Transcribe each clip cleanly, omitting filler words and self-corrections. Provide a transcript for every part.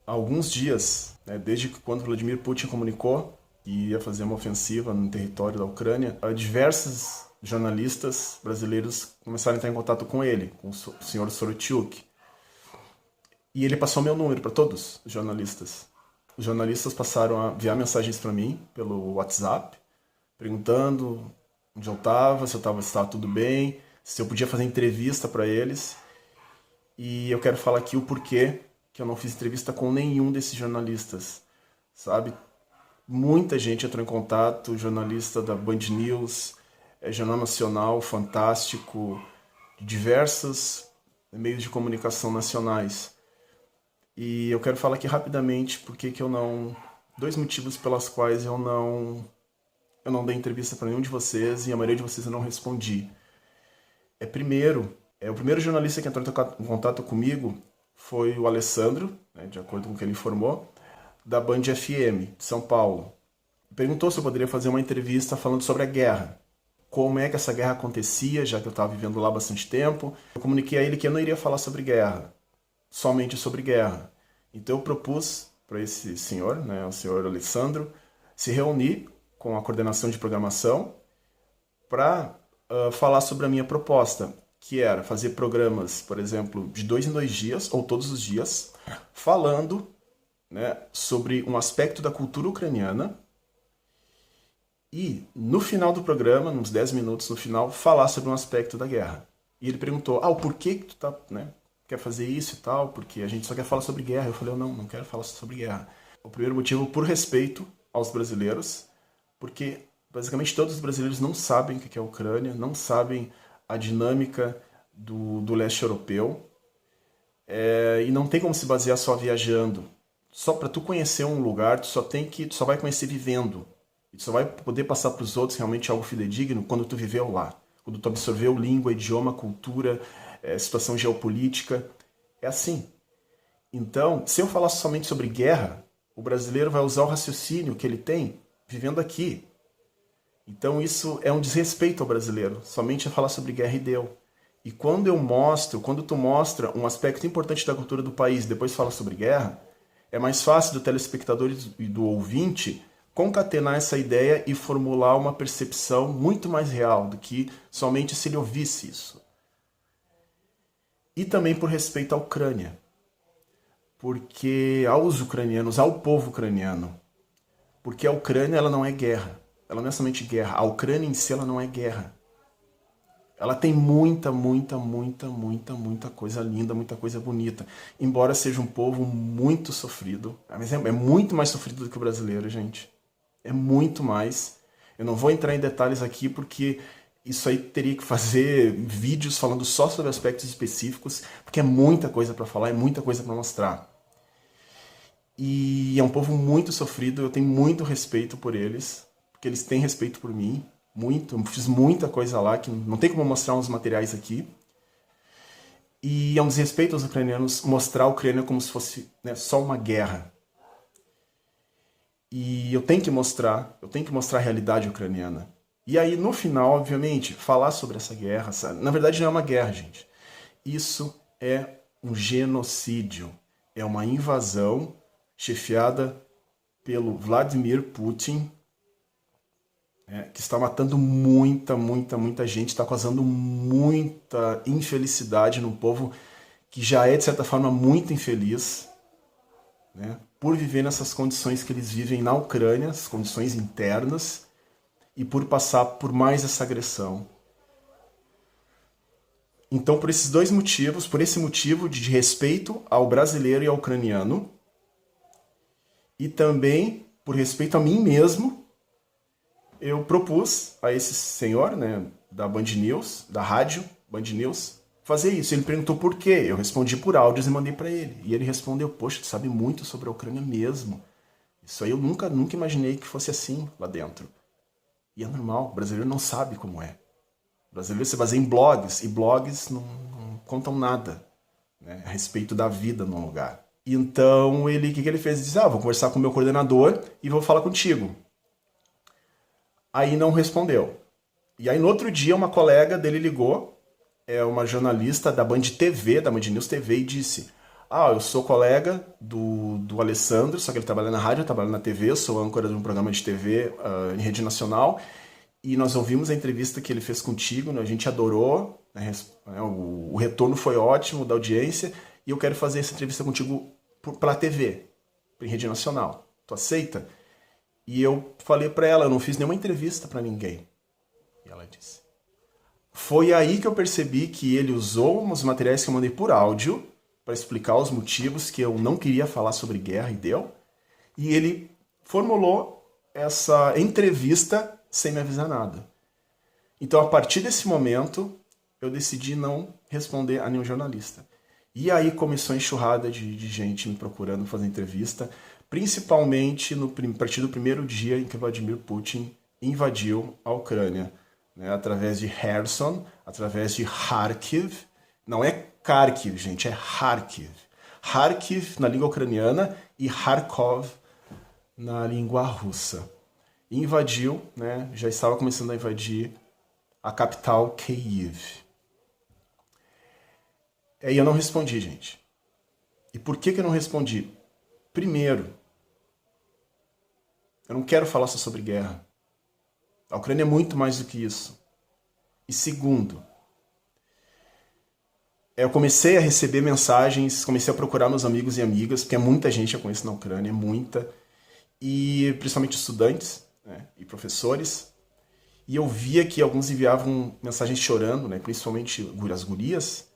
há alguns dias, né, desde que quando Vladimir Putin comunicou que ia fazer uma ofensiva no território da Ucrânia, diversos jornalistas brasileiros começaram a entrar em contato com ele, com o senhor Sorochuk. E ele passou meu número para todos os jornalistas. Os jornalistas passaram a enviar mensagens para mim pelo WhatsApp, perguntando onde eu estava, se estava tudo bem, se eu podia fazer entrevista para eles. E eu quero falar aqui o porquê que eu não fiz entrevista com nenhum desses jornalistas, sabe? Muita gente entrou em contato, jornalista da Band News, Jornal Nacional, Fantástico, diversos meios de comunicação nacionais. E eu quero falar aqui rapidamente porque que eu não... Dois motivos pelas quais eu não dei entrevista para nenhum de vocês e a maioria de vocês eu não respondi. Primeiro, o primeiro jornalista que entrou em contato comigo foi o Alessandro, né, de acordo com o que ele informou, da Band FM, de São Paulo. Perguntou se eu poderia fazer uma entrevista falando sobre a guerra. Como é que essa guerra acontecia, já que eu estava vivendo lá há bastante tempo. Eu comuniquei a ele que eu não iria falar sobre guerra, somente sobre guerra. Então eu propus para esse senhor, né, o senhor Alessandro, se reunir com a coordenação de programação para falar sobre a minha proposta, que era fazer programas, por exemplo, de 2 em 2 dias, ou todos os dias, falando, né, sobre um aspecto da cultura ucraniana e, no final do programa, uns 10 minutos no final, falar sobre um aspecto da guerra. E ele perguntou, o porquê que tu quer fazer isso e tal, porque a gente só quer falar sobre guerra. Eu falei, não quero falar sobre guerra. O primeiro motivo, por respeito aos brasileiros, porque basicamente todos os brasileiros não sabem o que é a Ucrânia, não sabem a dinâmica do leste europeu, e não tem como se basear só viajando. Só para tu conhecer um lugar, tu só vai conhecer vivendo. E tu só vai poder passar para os outros realmente algo fidedigno quando tu viveu lá. Quando tu absorveu língua, idioma, cultura, situação geopolítica. É assim. Então, se eu falar somente sobre guerra, o brasileiro vai usar o raciocínio que ele tem vivendo aqui. Então isso é um desrespeito ao brasileiro, somente a falar sobre guerra e deu. E quando tu mostra um aspecto importante da cultura do país e depois fala sobre guerra, é mais fácil do telespectador e do ouvinte concatenar essa ideia e formular uma percepção muito mais real do que somente se ele ouvisse isso. E também por respeito à Ucrânia, porque aos ucranianos, ao povo ucraniano, porque a Ucrânia ela não é guerra. Ela não é somente guerra. A Ucrânia em si ela não é guerra. Ela tem muita coisa linda, muita coisa bonita. Embora seja um povo muito sofrido. Mas é muito mais sofrido do que o brasileiro, gente. É muito mais. Eu não vou entrar em detalhes aqui porque isso aí teria que fazer vídeos falando só sobre aspectos específicos, porque é muita coisa para falar, é muita coisa para mostrar. E é um povo muito sofrido, eu tenho muito respeito por eles, porque eles têm respeito por mim, muito. Eu fiz muita coisa lá, que não tem como mostrar uns materiais aqui. E é um desrespeito aos ucranianos mostrar a Ucrânia como se fosse, né, só uma guerra. E eu tenho que mostrar a realidade ucraniana. E aí, no final, obviamente, falar sobre essa guerra, sabe? Na verdade, não é uma guerra, gente. Isso é um genocídio. É uma invasão chefiada pelo Vladimir Putin, que está matando muita gente, está causando muita infelicidade no povo que já é, de certa forma, muito infeliz, né, por viver nessas condições que eles vivem na Ucrânia, as condições internas, e por passar por mais essa agressão. Então, por esses dois motivos, por esse motivo de respeito ao brasileiro e ao ucraniano, e também por respeito a mim mesmo, eu propus a esse senhor, né, da Band News, da rádio Band News, fazer isso. Ele perguntou por quê. Eu respondi por áudios e mandei para ele. E ele respondeu, poxa, tu sabe muito sobre a Ucrânia mesmo. Isso aí eu nunca imaginei que fosse assim lá dentro. E é normal, o brasileiro não sabe como é. O brasileiro se baseia em blogs, e blogs não contam nada, né, a respeito da vida num lugar. Então, o que ele fez? Ele disse, vou conversar com o meu coordenador e vou falar contigo. Aí não respondeu. E aí no outro dia uma colega dele ligou, uma jornalista da Band TV, da Band News TV, e disse, Ah, eu sou colega do Alessandro, só que ele trabalha na rádio, eu trabalho na TV, eu sou âncora de um programa de TV em rede nacional, e nós ouvimos a entrevista que ele fez contigo, né? A gente adorou, né? O retorno foi ótimo da audiência, e eu quero fazer essa entrevista contigo pela TV, em rede nacional. Tu aceita? E eu falei pra ela, eu não fiz nenhuma entrevista pra ninguém. E ela disse. Foi aí que eu percebi que ele usou os materiais que eu mandei por áudio para explicar os motivos que eu não queria falar sobre guerra, e deu. E ele formulou essa entrevista sem me avisar nada. Então, a partir desse momento, eu decidi não responder a nenhum jornalista. E aí começou a enxurrada de gente me procurando fazer entrevista, principalmente a partir do primeiro dia em que Vladimir Putin invadiu a Ucrânia, né, através de Kherson, através de Kharkiv. Não é Kharkiv, gente, é Kharkiv. Kharkiv na língua ucraniana e Kharkov na língua russa. E invadiu, né, já estava começando a invadir a capital Kyiv. E eu não respondi, gente. E por que eu não respondi? Primeiro, eu não quero falar só sobre guerra. A Ucrânia é muito mais do que isso. E segundo, eu comecei a receber mensagens, comecei a procurar meus amigos e amigas, porque é muita gente que eu conheço na Ucrânia, muita, e principalmente estudantes, né, e professores. E eu via que alguns enviavam mensagens chorando, né, principalmente as gurias.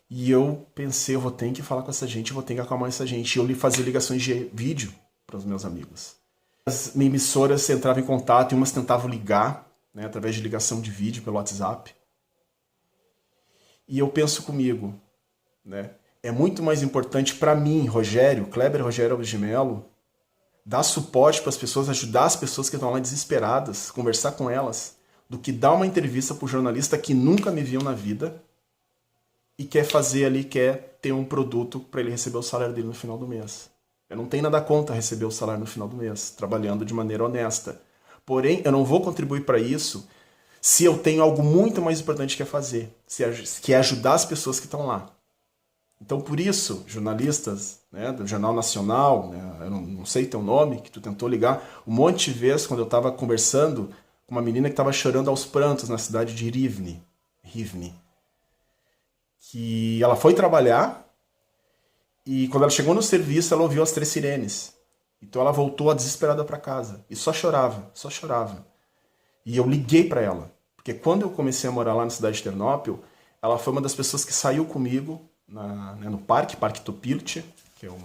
E eu pensei, eu vou ter que falar com essa gente, eu vou ter que acalmar essa gente. E eu fazia ligações de vídeo para os meus amigos. As emissoras entravam em contato e umas tentavam ligar, né, através de ligação de vídeo pelo WhatsApp. E eu penso comigo, né, é muito mais importante para mim, Kleber Rogério Alves de Mello, dar suporte para as pessoas, ajudar as pessoas que estão lá desesperadas, conversar com elas, do que dar uma entrevista para o jornalista que nunca me viu na vida e quer fazer ali, quer ter um produto para ele receber o salário dele no final do mês. Eu não tenho nada contra receber o salário no final do mês, trabalhando de maneira honesta. Porém, eu não vou contribuir para isso se eu tenho algo muito mais importante que fazer, que é ajudar as pessoas que estão lá. Então, por isso, jornalistas, né, do Jornal Nacional, né, eu não sei teu nome, que tu tentou ligar um monte de vezes quando eu estava conversando com uma menina que estava chorando aos prantos na cidade de Rivne, que ela foi trabalhar e quando ela chegou no serviço ela ouviu as 3 sirenes. Então ela voltou desesperada para casa e só chorava, só chorava. E eu liguei para ela, porque quando eu comecei a morar lá na cidade de Ternópil, ela foi uma das pessoas que saiu comigo no Parque Topilche, que é um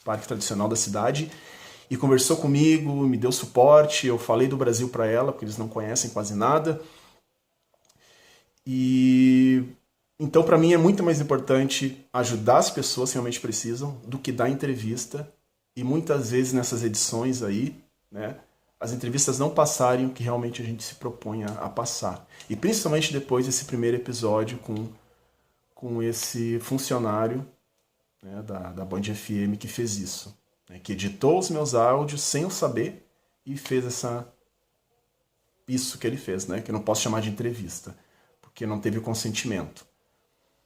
parque tradicional da cidade, e conversou comigo, me deu suporte, eu falei do Brasil para ela, porque eles não conhecem quase nada. E então, para mim, é muito mais importante ajudar as pessoas que realmente precisam do que dar entrevista. E muitas vezes nessas edições aí, né, as entrevistas não passarem o que realmente a gente se propõe a passar. E principalmente depois desse primeiro episódio com esse funcionário, né, da Band FM que fez isso, né, que editou os meus áudios sem eu saber e fez isso que ele fez, né, que eu não posso chamar de entrevista, porque não teve o consentimento.